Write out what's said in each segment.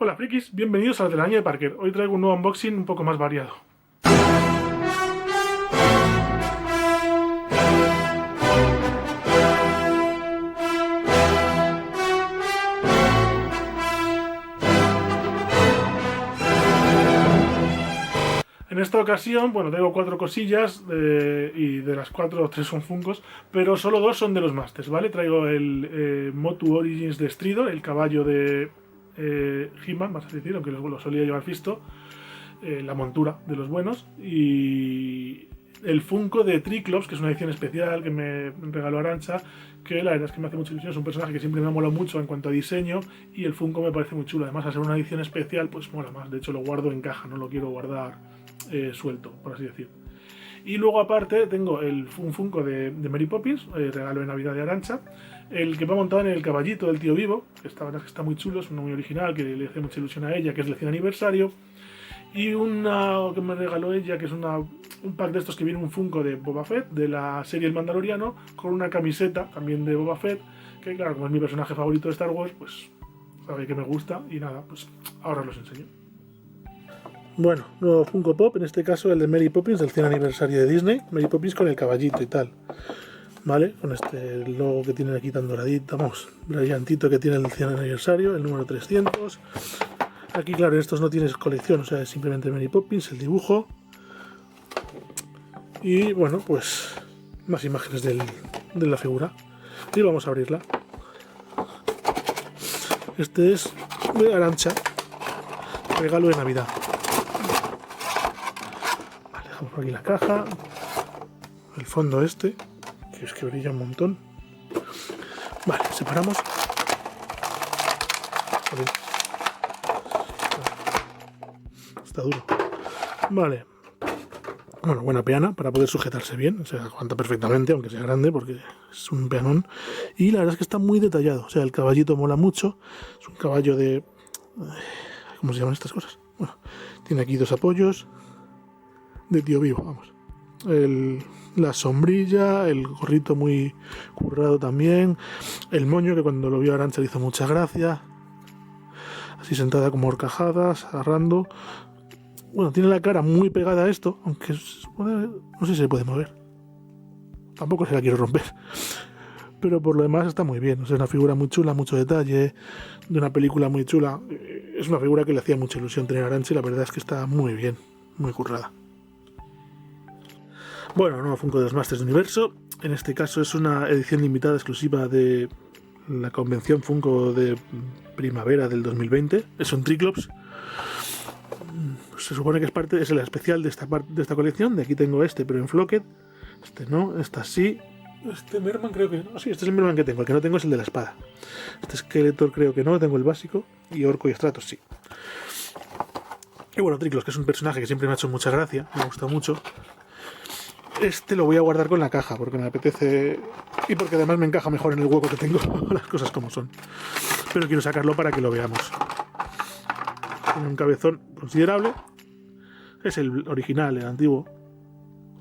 Hola frikis, bienvenidos a la telaraña de Parker. Hoy traigo un nuevo unboxing un poco más variado. En esta ocasión, bueno, traigo 4 cosillas y de las 4, 3 son Funkos, pero solo 2 son de los Masters, ¿vale? Traigo el Motu Origins de Stridor, el caballo de He-Man, vas a decir, aunque lo solía llevar Fisto, la montura de los buenos, y el Funko de Triclops, que es una edición especial que me regaló Arantxa, que la verdad es que me hace mucha ilusión, es un personaje que siempre me ha molado mucho en cuanto a diseño, y el Funko me parece muy chulo, además al ser una edición especial, pues mola más, de hecho lo guardo en caja, no lo quiero guardar suelto, por así decir. Y luego aparte tengo un Funko de Mary Poppins, regalo de Navidad de Arantxa, el que va montado en el caballito del tío Vivo, que está, verdad, que está muy chulo, es uno muy original, que le hace mucha ilusión a ella, que es el 100 aniversario. Y una que me regaló ella, que es un pack de estos que viene un Funko de Boba Fett, de la serie El Mandaloriano, con una camiseta también de Boba Fett, que claro, como es mi personaje favorito de Star Wars, pues sabe que me gusta y nada, pues ahora os los enseño. Bueno, nuevo Funko Pop, en este caso el de Mary Poppins del 100 aniversario de Disney, Mary Poppins con el caballito y tal, ¿vale? Con este logo que tienen aquí tan doradito, vamos, brillantito que tiene el 100 aniversario, el número 300. Aquí, claro, en estos no tienes colección, o sea, es simplemente Mary Poppins, el dibujo. Y bueno, pues más imágenes de la figura. Y vamos a abrirla. Este es de Arantxa, regalo de Navidad. Vale, dejamos por aquí la caja. El fondo este, que es que brilla un montón. Vale, separamos. Está duro. Vale. Bueno, buena peana para poder sujetarse bien. O sea, aguanta perfectamente, aunque sea grande, porque es un peanón. Y la verdad es que está muy detallado. O sea, el caballito mola mucho. Es un caballo de... ¿Cómo se llaman estas cosas? Bueno, tiene aquí 2 apoyos. De tío Vivo, vamos. La sombrilla, el gorrito muy currado también. El moño, que cuando lo vio Arantxa le hizo mucha gracia. Así sentada como horcajadas, agarrando. Bueno, tiene la cara muy pegada a esto, aunque no sé si se puede mover. Tampoco se la quiero romper. Pero por lo demás está muy bien. O sea, es una figura muy chula, mucho detalle, de una película muy chula. Es una figura que le hacía mucha ilusión tener a Arantxa y la verdad es que está muy bien, muy currada. Bueno, nuevo Funko de los Masters de Universo. En este caso es una edición limitada exclusiva de la convención Funko de primavera del 2020. Es un Triclops. Se supone que es el especial de esta colección. De aquí tengo este, pero en Flocked. Este no, este sí. Este Merman creo que no. Sí, este es el Merman que tengo. El que no tengo es el de la espada. Este Skeletor creo que no, tengo el básico. Y Orco y Stratos sí. Y bueno, Triclops, que es un personaje que siempre me ha hecho mucha gracia. Me gusta mucho. Este lo voy a guardar con la caja porque me apetece y porque además me encaja mejor en el hueco que tengo, las cosas como son. Pero quiero sacarlo para que lo veamos. Tiene un cabezón considerable. Es el original, el antiguo.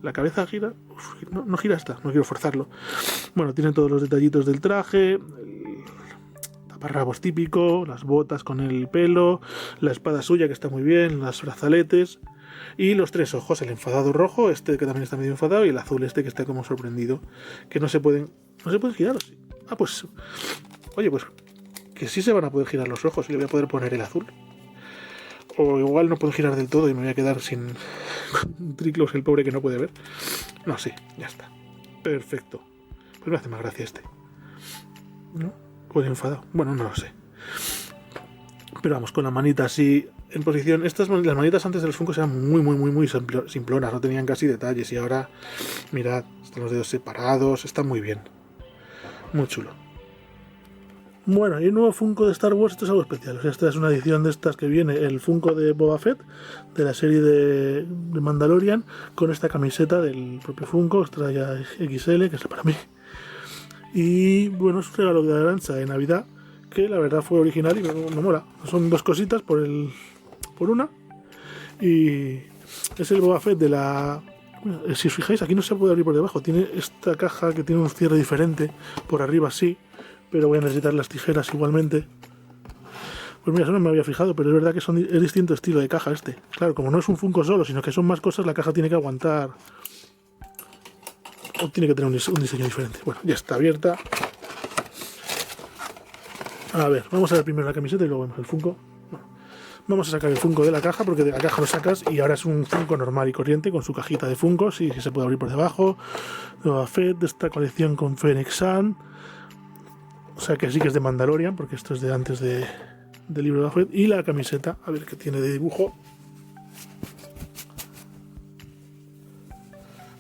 La cabeza gira. Uf, no gira esta, no quiero forzarlo. Bueno, tiene todos los detallitos del traje. El taparrabos típico, las botas con el pelo, la espada suya que está muy bien, los brazaletes. Y los 3 ojos, el enfadado rojo, este que también está medio enfadado, y el azul este que está como sorprendido. Que no se pueden girar. ¿Sí? Ah, pues... Oye, pues... Que sí se van a poder girar los ojos y le voy a poder poner el azul. O igual no puedo girar del todo y me voy a quedar sin... Triclops, el pobre que no puede ver. No, sí, ya está. Perfecto. Pues me hace más gracia este. ¿No? Pues enfadado. Bueno, no lo sé. Pero vamos, con la manita así... En posición, las manitas antes de los Funkos eran muy simplonas, no tenían casi detalles y ahora, mirad, están los dedos separados, está muy bien, muy chulo. Bueno, y el nuevo Funko de Star Wars, esto es algo especial, o sea, esta es una edición de estas que viene el Funko de Boba Fett, de la serie de Mandalorian, con esta camiseta del propio Funko, Estrella XL, que es para mí. Y bueno, es un regalo de Arantxa de Navidad, que la verdad fue original y me mola. Son 2 cositas por una, y es el Boba Fett de la... Si os fijáis, aquí no se puede abrir por debajo, tiene esta caja que tiene un cierre diferente, por arriba sí, pero voy a necesitar las tijeras igualmente. Pues mira, eso no me había fijado, pero es verdad que es distinto estilo de caja este. Claro, como no es un Funko solo, sino que son más cosas, la caja tiene que aguantar... O tiene que tener un diseño diferente. Bueno, ya está abierta. A ver, vamos a ver primero la camiseta y luego vemos el Funko. Bueno, vamos a sacar el Funko de la caja, porque de la caja lo sacas y ahora es un Funko normal y corriente con su cajita de Funkos y se puede abrir por debajo. Boba Fett de esta colección con Fennec Shand. O sea que sí que es de Mandalorian, porque esto es de antes del libro de Boba Fett. Y la camiseta, a ver qué tiene de dibujo.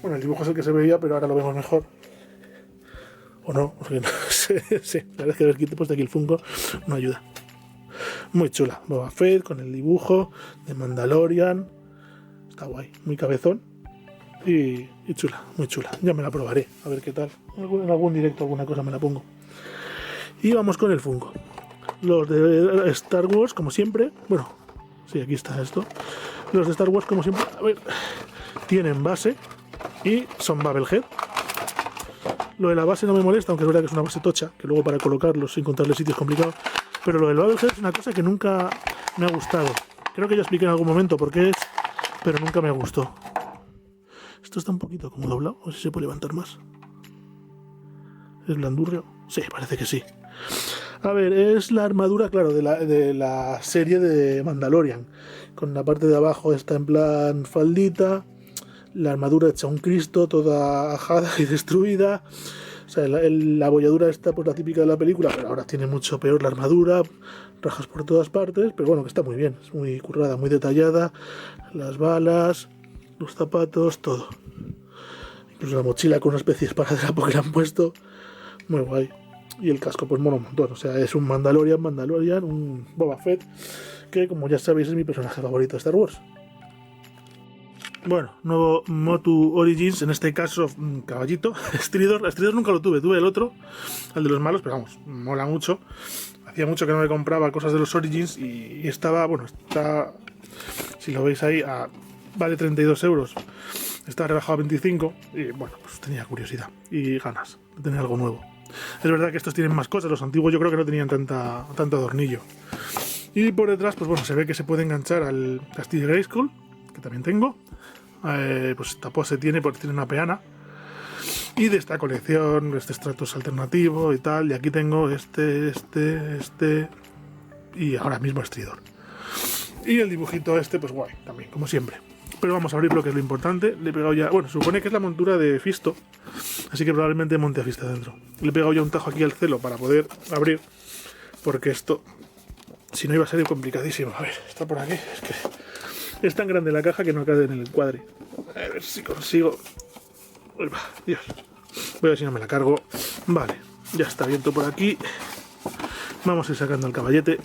Bueno, el dibujo es el que se veía, pero ahora lo vemos mejor. O no, porque no sé. Sí, la verdad es que haber puesto aquí el Funko no ayuda. Muy chula. Boba Fett con el dibujo de Mandalorian. Está guay, muy cabezón. Y chula, muy chula. Ya me la probaré, a ver qué tal. En algún directo alguna cosa me la pongo. Y vamos con el Funko. Los de Star Wars, como siempre. Bueno, sí, aquí está esto. Los de Star Wars, como siempre. A ver, tienen base y son Bubblehead. Lo de la base no me molesta, aunque es verdad que es una base tocha, que luego para colocarlos sin encontrarle sitios es complicado. Pero lo del Bubblehead es una cosa que nunca me ha gustado. Creo que ya expliqué en algún momento por qué es, pero nunca me gustó. Esto está un poquito como doblado, no sé si se puede levantar más. ¿Es blandurrio? Sí, parece que sí. A ver, es la armadura, claro, de la serie de Mandalorian. Con la parte de abajo está en plan faldita. La armadura hecha un Cristo, toda ajada y destruida. O sea, la abolladura está pues la típica de la película, pero ahora tiene mucho peor la armadura. Rajas por todas partes, pero bueno, que está muy bien. Es muy currada, muy detallada. Las balas, los zapatos, todo. Incluso la mochila con una especie de esparadrapo que le han puesto. Muy guay. Y el casco pues mola un montón. O sea, es un Mandalorian, un Boba Fett, que como ya sabéis es mi personaje favorito de Star Wars. Bueno, nuevo Motu Origins, en este caso caballito. Stridor nunca lo tuve el otro, el de los malos, pero vamos, mola mucho. Hacía mucho que no me compraba cosas de los Origins y estaba, bueno, está, si lo veis ahí, vale 32 euros. Está rebajado a 25 y bueno, pues tenía curiosidad y ganas de tener algo nuevo. Es verdad que estos tienen más cosas, los antiguos yo creo que no tenían tanto adornillo. Y por detrás, pues bueno, se ve que se puede enganchar al Castillo de Grayskull, que también tengo. Pues esta pose tiene una peana. Y de esta colección, este Stratos alternativo y tal. Y aquí tengo este y ahora mismo Stridor. Y el dibujito este, pues guay, también, como siempre. Pero vamos a abrir lo que es lo importante. Le he pegado ya, bueno, supone que es la montura de Fisto, así que probablemente monte a Fisto dentro. Le he pegado ya un tajo aquí al celo para poder abrir, porque esto, si no, iba a ser complicadísimo. A ver, está por aquí, es que es tan grande la caja que no cabe en el encuadre. A ver si consigo. Uy, va, Dios. Voy a ver si no me la cargo. Vale, ya está abierto por aquí. Vamos a ir sacando el caballete.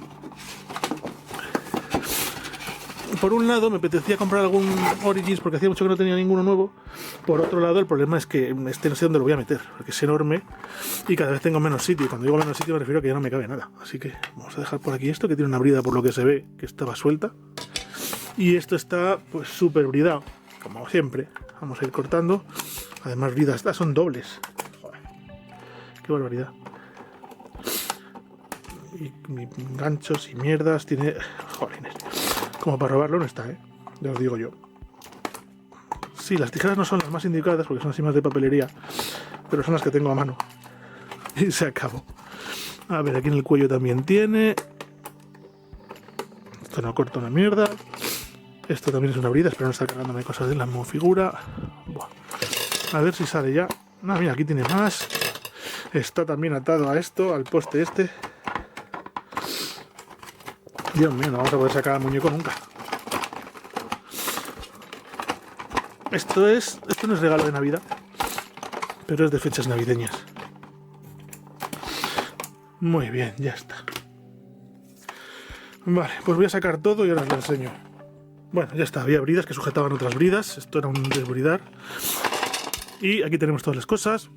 Por un lado me apetecía comprar algún Origins porque hacía mucho que no tenía ninguno nuevo. Por otro lado el problema es que este no sé dónde lo voy a meter, porque es enorme y cada vez tengo menos sitio. Y cuando digo menos sitio me refiero a que ya no me cabe nada. Así que vamos a dejar por aquí esto, que tiene una brida por lo que se ve, que estaba suelta. Y esto está pues súper bridado, como siempre. Vamos a ir cortando. Además bridas, estas son dobles. Joder, qué barbaridad. Y ganchos y mierdas tiene... Jolines. Como para robarlo no está, ya os digo yo. Sí, las tijeras no son las más indicadas porque son así más de papelería, pero son las que tengo a mano. Y se acabó. A ver, aquí en el cuello también tiene. Esto no corta una mierda. Esto también es una brida, espero no estar cargándome cosas de la figura. Buah. A ver si sale ya. No, mira, aquí tiene más. Está también atado a esto, al poste este. Dios mío, no vamos a poder sacar al muñeco nunca. Esto no es regalo de Navidad, pero es de fechas navideñas. Muy bien, ya está. Vale, pues voy a sacar todo y ahora os lo enseño. Bueno, ya está, había bridas que sujetaban otras bridas. Esto era un desbridar. Y aquí tenemos todas las cosas.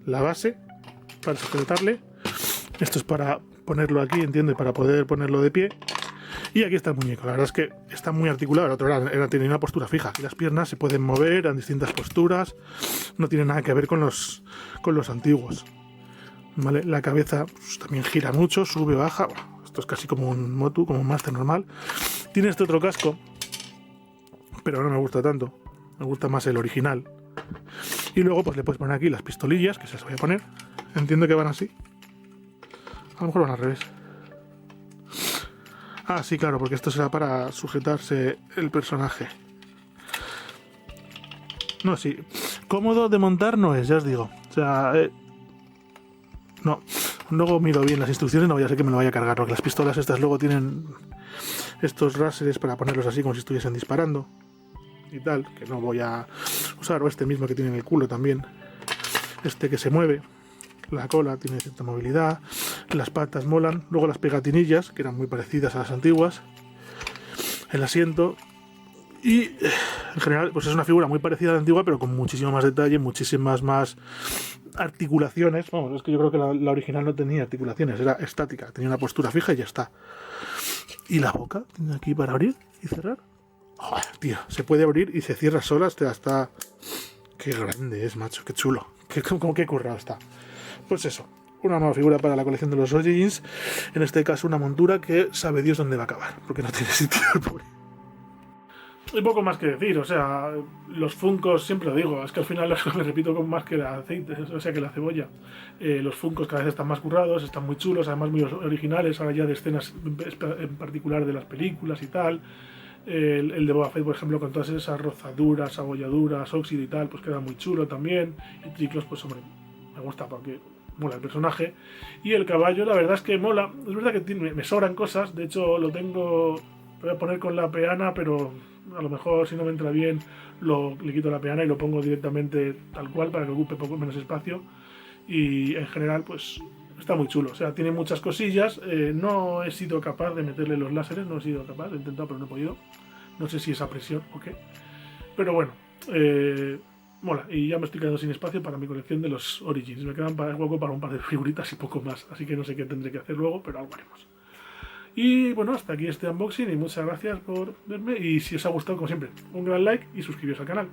La base para sujetarle. Esto es para ponerlo aquí, entiendo, y para poder ponerlo de pie. Y aquí está el muñeco. La verdad es que está muy articulado. El otro tiene una postura fija. Aquí las piernas se pueden mover en distintas posturas. No tiene nada que ver con los antiguos. ¿vale? La cabeza pues, también gira mucho, sube, baja. Bueno, esto es casi como un Motu, como un Master normal. Tiene este otro casco, pero no me gusta tanto. Me gusta más el original. Y luego pues le puedes poner aquí las pistolillas, que se las voy a poner. Entiendo que van así. A lo mejor van al revés. Ah, sí, claro, porque esto será para sujetarse el personaje. No, sí. Cómodo de montar no es, ya os digo. O sea, no. Luego miro bien las instrucciones, no vaya a ser que me lo vaya a cargar, porque las pistolas estas luego tienen estos ráseres para ponerlos así como si estuviesen disparando. Y tal, que no voy a usar. O este mismo que tiene en el culo también. Este que se mueve. La cola tiene cierta movilidad. Las patas molan. Luego las pegatinillas, que eran muy parecidas a las antiguas. El asiento. Y en general, pues es una figura muy parecida a la antigua, pero con muchísimo más detalle, muchísimas más articulaciones. Vamos, es que yo creo que la original no tenía articulaciones, era estática, tenía una postura fija y ya está. Y la boca, tiene aquí para abrir y cerrar. Joder, tío, se puede abrir y se cierra sola hasta... Qué grande es, macho, qué chulo. Como que currado está. Pues eso, una nueva figura para la colección de los Origins. En este caso una montura que sabe Dios dónde va a acabar, porque no tiene sitio el pobre. Hay poco más que decir, o sea, los Funkos, siempre lo digo, es que al final me repito con más que el aceite, o sea, que la cebolla. Los Funkos cada vez están más currados, están muy chulos, además muy originales, ahora ya de escenas en particular de las películas y tal. El de Boba Fett, por ejemplo, con todas esas rozaduras, abolladuras, óxido y tal, pues queda muy chulo también. Y Triclos, pues hombre, me gusta porque mola el personaje. Y el caballo, la verdad es que mola, es verdad que me sobran cosas, de hecho lo tengo... Voy a poner con la peana, pero a lo mejor si no me entra bien le quito la peana y lo pongo directamente tal cual para que ocupe poco menos espacio. Y en general pues está muy chulo, o sea, tiene muchas cosillas. No he sido capaz de meterle los láseres, no he sido capaz, he intentado pero no he podido. No sé si es a presión o qué. Pero bueno, mola. Y ya me estoy quedando sin espacio para mi colección de los Origins. Me quedan hueco para un par de figuritas y poco más. Así que no sé qué tendré que hacer luego, pero algo haremos. Y bueno, hasta aquí este unboxing y muchas gracias por verme. Y si os ha gustado, como siempre, un gran like y suscribiros al canal.